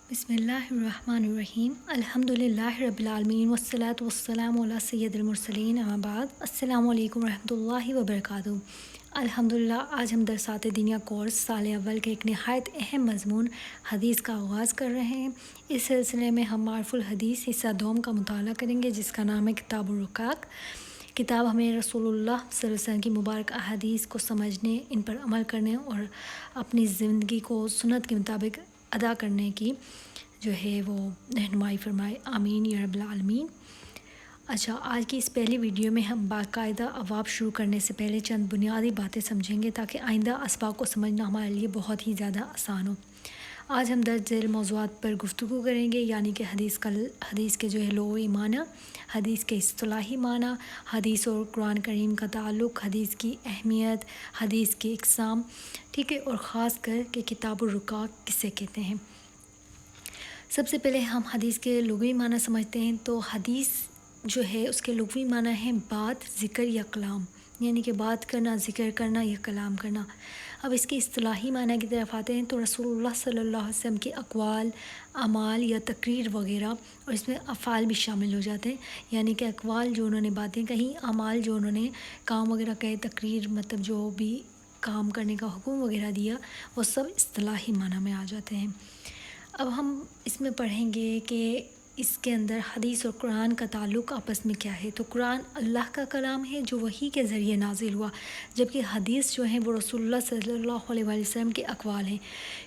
بسم اللہ الرحمن الرحیم الحمدللہ رب العالمین والصلاة والسلام علی سید المرسلین اما بعد السلام علیکم ورحمۃ اللہ وبرکاتہ۔ الحمدللہ آج ہم درسات دینیا کورس سال اول کے ایک نہایت اہم مضمون حدیث کا آغاز کر رہے ہیں۔ اس سلسلے میں ہم معرف الحدیث حصہ دوم کا مطالعہ کریں گے، جس کا نام ہے کتاب الرقاق۔ کتاب ہمیں رسول اللہ صلی اللہ علیہ وسلم کی مبارک احادیث کو سمجھنے، ان پر عمل کرنے اور اپنی زندگی کو سنت کے مطابق ادا کرنے کی جو ہے وہ رہنمائی فرمائے، آمین یا رب العالمین۔ اچھا، آج کی اس پہلی ویڈیو میں ہم باقاعدہ ابواب شروع کرنے سے پہلے چند بنیادی باتیں سمجھیں گے تاکہ آئندہ اسباق کو سمجھنا ہمارے لیے بہت ہی زیادہ آسان ہو۔ آج ہم درج ذیل موضوعات پر گفتگو کریں گے، یعنی کہ حدیث کے جو ہے لغوی معنی، حدیث کے اصطلاحی معنی، حدیث اور قرآن کریم کا تعلق، حدیث کی اہمیت، حدیث کی اقسام، ٹھیک ہے، اور خاص کر کہ کتاب الرقاق کسے کہتے ہیں۔ سب سے پہلے ہم حدیث کے لغوی معنی سمجھتے ہیں۔ تو حدیث جو ہے اس کے لغوی معنی ہیں بات، ذکر یا کلام، یعنی کہ بات کرنا، ذکر کرنا یا کلام کرنا۔ اب اس کے اصطلاحی معنی کی طرف آتے ہیں تو رسول اللہ صلی اللہ علیہ وسلم کے اقوال، اعمال یا تقریر وغیرہ، اور اس میں افعال بھی شامل ہو جاتے ہیں، یعنی کہ اقوال جو انہوں نے باتیں کہیں، اعمال جو انہوں نے کام وغیرہ کہے، تقریر مطلب جو بھی کام کرنے کا حکم وغیرہ دیا، وہ سب اصطلاحی معنی میں آ جاتے ہیں۔ اب ہم اس میں پڑھیں گے کہ اس کے اندر حدیث اور قرآن کا تعلق آپس میں کیا ہے۔ تو قرآن اللہ کا کلام ہے جو وحی کے ذریعے نازل ہوا، جبکہ حدیث جو ہیں وہ رسول اللہ صلی اللہ علیہ وسلم کے اقوال ہیں۔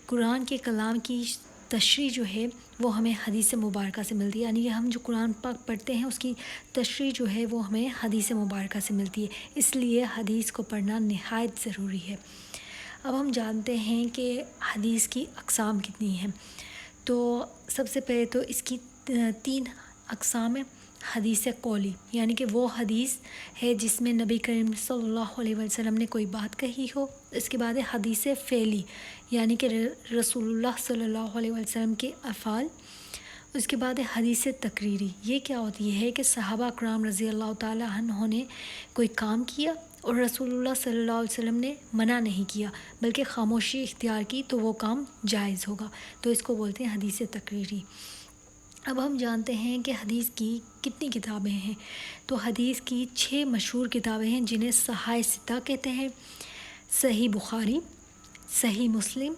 قرآن کے کلام کی تشریح جو ہے وہ ہمیں حدیث مبارکہ سے ملتی ہے، یعنی ہم جو قرآن پاک پڑھتے ہیں اس کی تشریح جو ہے وہ ہمیں حدیث مبارکہ سے ملتی ہے، اس لیے حدیث کو پڑھنا نہایت ضروری ہے۔ اب ہم جانتے ہیں کہ حدیث کی اقسام کتنی ہیں۔ تو سب سے پہلے تو اس کی 3 اقسام ہیں۔ حدیث قولی، یعنی کہ وہ حدیث ہے جس میں نبی کریم صلی اللہ علیہ وسلم نے کوئی بات کہی ہو۔ اس کے بعد ہے حدیث فعلی، یعنی کہ رسول اللہ صلی اللہ علیہ وسلم کے افعال۔ اس کے بعد ہے حدیث تقریری، یہ کیا ہوتی ہے کہ صحابہ کرام رضی اللہ تعالیٰ عنہ نے کوئی کام کیا اور رسول اللہ صلی اللہ علیہ وسلم نے منع نہیں کیا بلکہ خاموشی اختیار کی، تو وہ کام جائز ہوگا، تو اس کو بولتے ہیں حدیث تقریری۔ اب ہم جانتے ہیں کہ حدیث کی کتنی کتابیں ہیں۔ تو حدیث کی 6 مشہور کتابیں ہیں جنہیں صحائح ستہ کہتے ہیں: صحیح بخاری، صحیح مسلم،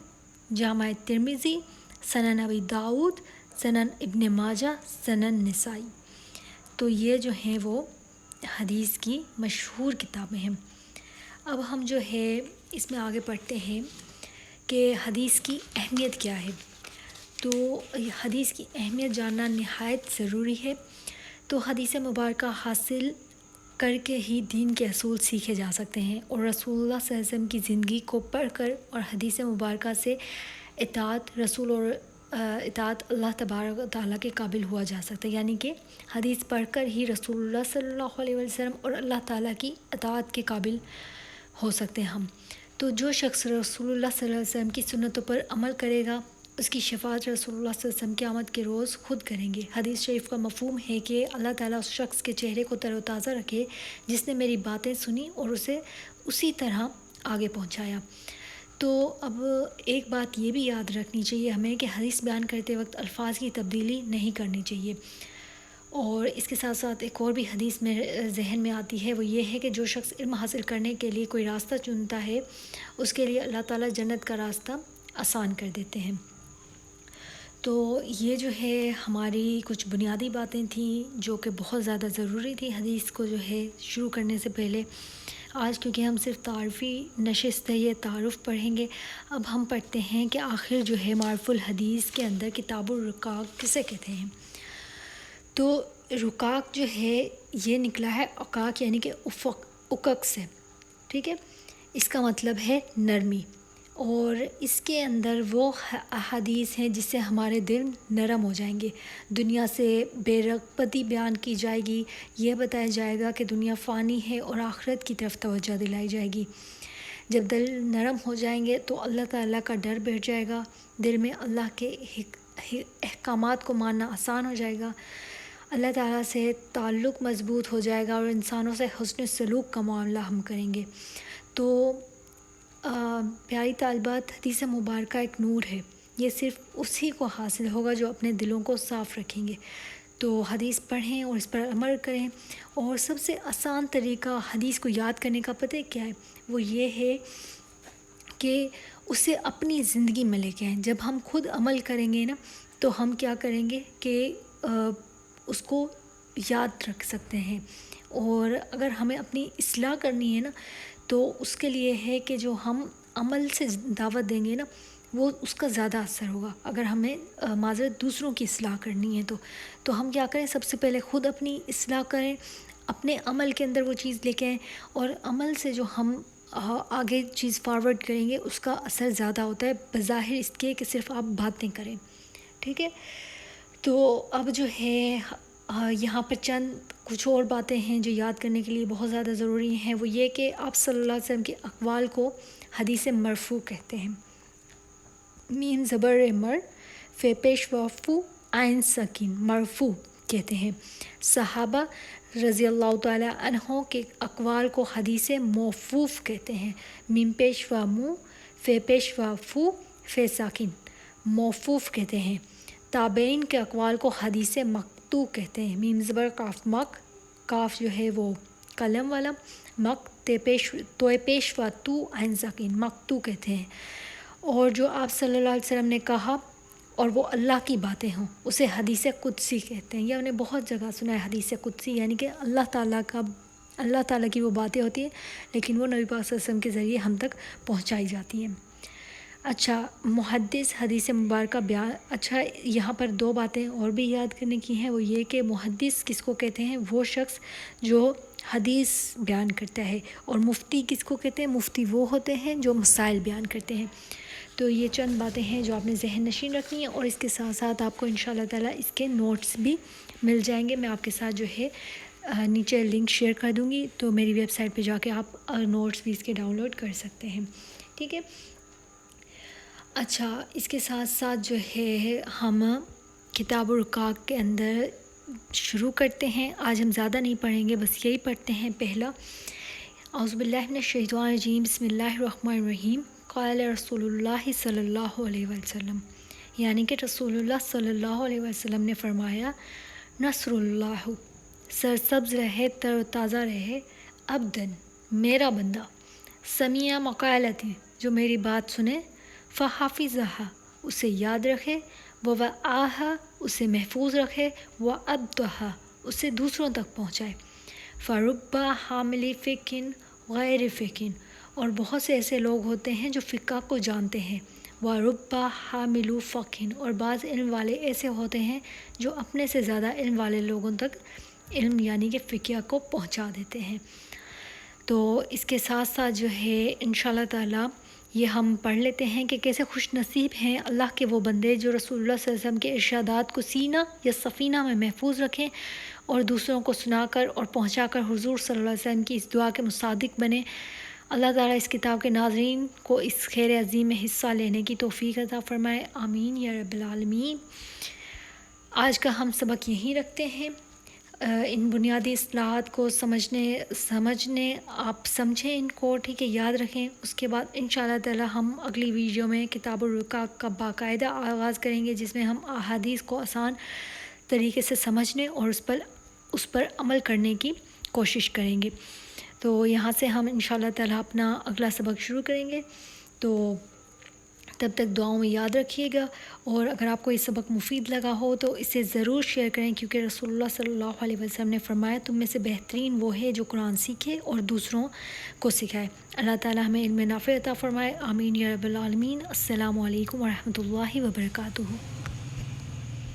جامع ترمذی، سنن ابی داؤد، سنن ابن ماجہ، سنن نسائی۔ تو یہ جو ہیں وہ حدیث کی مشہور کتابیں ہیں۔ اب ہم جو ہے اس میں آگے پڑھتے ہیں کہ حدیث کی اہمیت کیا ہے۔ تو حدیث کی اہمیت جاننا نہایت ضروری ہے۔ تو حدیث مبارکہ حاصل کر کے ہی دین کے اصول سیکھے جا سکتے ہیں، اور رسول اللہ صلی اللہ علیہ وسلم کی زندگی کو پڑھ کر اور حدیث مبارکہ سے اطاعت رسول اور اطاعت اللہ تبارک و تعالیٰ کے قابل ہوا جا سکتا ہے، یعنی کہ حدیث پڑھ کر ہی رسول اللہ صلی اللہ علیہ وسلم اور اللہ تعالیٰ کی اطاعت کے قابل ہو سکتے ہیں ہم۔ تو جو شخص رسول اللہ صلی اللہ علیہ وسلم کی سنتوں پر عمل کرے گا، اس کی شفاعت رسول اللہ صلی اللہ علیہ وسلم قیامت کے روز خود کریں گے۔ حدیث شریف کا مفہوم ہے کہ اللہ تعالیٰ اس شخص کے چہرے کو تر و تازہ رکھے جس نے میری باتیں سنی اور اسے اسی طرح آگے پہنچایا۔ تو اب ایک بات یہ بھی یاد رکھنی چاہیے ہمیں کہ حدیث بیان کرتے وقت الفاظ کی تبدیلی نہیں کرنی چاہیے۔ اور اس کے ساتھ ساتھ ایک اور بھی حدیث میں ذہن میں آتی ہے، وہ یہ ہے کہ جو شخص علم حاصل کرنے کے لیے کوئی راستہ چنتا ہے، اس کے لیے اللہ تعالیٰ جنت کا راستہ آسان کر دیتے ہیں۔ تو یہ جو ہے ہماری کچھ بنیادی باتیں تھیں جو کہ بہت زیادہ ضروری تھی حدیث کو جو ہے شروع کرنے سے پہلے۔ آج کیونکہ ہم صرف تعارفی نشست ہے، یہ تعارف پڑھیں گے، اب ہم پڑھتے ہیں کہ آخر جو ہے معرف الحدیث کے اندر کتاب الرقاق کسے کہتے ہیں۔ تو رقاق جو ہے یہ نکلا ہے عقاق، یعنی کہ اکک سے، ٹھیک ہے، اس کا مطلب ہے نرمی، اور اس کے اندر وہ احادیث ہیں جس سے ہمارے دل نرم ہو جائیں گے۔ دنیا سے بے رغبتی بیان کی جائے گی، یہ بتایا جائے گا کہ دنیا فانی ہے اور آخرت کی طرف توجہ دلائی جائے گی۔ جب دل نرم ہو جائیں گے تو اللہ تعالیٰ کا ڈر بیٹھ جائے گا، دل میں اللہ کے احکامات کو ماننا آسان ہو جائے گا، اللہ تعالیٰ سے تعلق مضبوط ہو جائے گا، اور انسانوں سے حسن سلوک کا معاملہ ہم کریں گے۔ تو پیاری طالبات، حدیث مبارکہ ایک نور ہے یہ صرف اسی کو حاصل ہوگا جو اپنے دلوں کو صاف رکھیں گے۔ تو حدیث پڑھیں اور اس پر عمل کریں۔ اور سب سے آسان طریقہ حدیث کو یاد کرنے کا پتہ کیا ہے؟ وہ یہ ہے کہ اسے اپنی زندگی میں لے کے آئیں۔ جب ہم خود عمل کریں گے نا تو ہم کیا کریں گے کہ اس کو یاد رکھ سکتے ہیں۔ اور اگر ہمیں اپنی اصلاح کرنی ہے نا تو اس کے لیے ہے کہ جو ہم عمل سے دعوت دیں گے نا وہ اس کا زیادہ اثر ہوگا۔ اگر ہمیں معذرت دوسروں کی اصلاح کرنی ہے تو ہم کیا کریں، سب سے پہلے خود اپنی اصلاح کریں، اپنے عمل کے اندر وہ چیز لے کے آئیں، اور عمل سے جو ہم آگے چیز فارورڈ کریں گے اس کا اثر زیادہ ہوتا ہے بظاہر اس کے کہ صرف آپ باتیں کریں۔ ٹھیک ہے، تو اب جو ہے یہاں پر چند کچھ اور باتیں ہیں جو یاد کرنے کے لیے بہت زیادہ ضروری ہیں۔ وہ یہ کہ آپ صلی اللہ علیہ وسلم کے اقوال کو حدیث مرفوع کہتے ہیں۔ میم زبر مر فے پیش وفو عین سکین، مرفوع کہتے ہیں۔ صحابہ رضی اللہ تعالیٰ عنہ کے اقوال کو حدیث موقوف کہتے ہیں۔ میم پیش و مو فے پیش و فو فے ساکن، موقوف کہتے ہیں۔ تابعین کے اقوال کو حدیث مقطوع کہتے ہیں۔ میم زبر کاف مک، کاف جو ہے وہ قلم والا، مک تو پیش و تو عین ساکن، مقطوع کہتے ہیں۔ اور جو آپ صلی اللہ علیہ وسلم نے کہا اور وہ اللہ کی باتیں ہوں اسے حدیث قدسی کہتے ہیں۔ یہ ہم نے بہت جگہ سنا ہے حدیث قدسی، یعنی کہ اللہ تعالیٰ کی وہ باتیں ہوتی ہیں لیکن وہ نبی پاک صلی اللہ علیہ وسلم کے ذریعے ہم تک پہنچائی جاتی ہیں۔ اچھا، محدث حدیث مبارکہ بیان، اچھا یہاں پر دو باتیں اور بھی یاد کرنے کی ہیں۔ وہ یہ کہ محدث کس کو کہتے ہیں؟ وہ شخص جو حدیث بیان کرتا ہے۔ اور مفتی کس کو کہتے ہیں؟ مفتی وہ ہوتے ہیں جو مسائل بیان کرتے ہیں۔ تو یہ چند باتیں ہیں جو آپ نے ذہن نشین رکھنی ہیں، اور اس کے ساتھ ساتھ آپ کو انشاءاللہ تعالیٰ اس کے نوٹس بھی مل جائیں گے۔ میں آپ کے ساتھ جو ہے نیچے لنک شیئر کر دوں گی، تو میری ویب سائٹ پہ جا کے آپ نوٹس بھی اس کے ڈاؤن لوڈ کر سکتے ہیں۔ ٹھیک ہے، اچھا اس کے ساتھ ساتھ جو ہے ہم کتاب الرقاق کے اندر شروع کرتے ہیں۔ آج ہم زیادہ نہیں پڑھیں گے، بس یہی پڑھتے ہیں۔ پہلا، اعوذ باللہ من الشیطان الرجیم، بسم اللہ الرحمن الرحیم، قال رسول اللہ صلی اللہ علیہ وسلم، یعنی کہ رسول اللہ صلی اللہ علیہ وسلم نے فرمایا، نصر اللہ، سرسبز رہے، تر و تازہ رہے، عبدن، میرا بندہ، سمیع مقالتی، جو میری بات سنے، فحافظہ، اسے یاد رکھے، ووعاہا، اسے محفوظ رکھے، وابدھا، اسے دوسروں تک پہنچائے، فرب حامل فقہ غیر فقہ، اور بہت سے ایسے لوگ ہوتے ہیں جو فقہ کو جانتے ہیں، ورب حامل فقہ، اور بعض علم والے ایسے ہوتے ہیں جو اپنے سے زیادہ علم والے لوگوں تک علم یعنی کہ فقہ کو پہنچا دیتے ہیں۔ تو اس کے ساتھ ساتھ جو ہے انشاءاللہ تعالیٰ یہ ہم پڑھ لیتے ہیں کہ کیسے خوش نصیب ہیں اللہ کے وہ بندے جو رسول اللہ صلی اللہ علیہ وسلم کے ارشادات کو سینہ یا سفینہ میں محفوظ رکھیں اور دوسروں کو سنا کر اور پہنچا کر حضور صلی اللہ علیہ وسلم کی اس دعا کے مصادق بنے۔ اللہ تعالیٰ اس کتاب کے ناظرین کو اس خیر عظیم میں حصہ لینے کی توفیق عطا فرمائے، آمین یا رب العالمین۔ آج کا ہم سبق یہیں رکھتے ہیں۔ ان بنیادی اصطلاحات کو سمجھنے آپ سمجھیں ان کو، ٹھیک ہے، یاد رکھیں۔ اس کے بعد انشاءاللہ تعالی ہم اگلی ویڈیو میں کتاب الرقاق کا باقاعدہ آغاز کریں گے، جس میں ہم احادیث کو آسان طریقے سے سمجھنے اور اس پر عمل کرنے کی کوشش کریں گے۔ تو یہاں سے ہم انشاءاللہ تعالی اپنا اگلا سبق شروع کریں گے۔ تو تب تک دعاؤں میں یاد رکھیے گا، اور اگر آپ کو یہ سبق مفید لگا ہو تو اسے ضرور شیئر کریں، کیونکہ رسول اللہ صلی اللہ علیہ وسلم نے فرمایا تم میں سے بہترین وہ ہے جو قرآن سیکھے اور دوسروں کو سکھائے۔ اللہ تعالیٰ ہمیں علم نافع عطا فرمائے، آمین یا رب العالمین۔ السلام علیکم ورحمۃ اللہ وبرکاتہ۔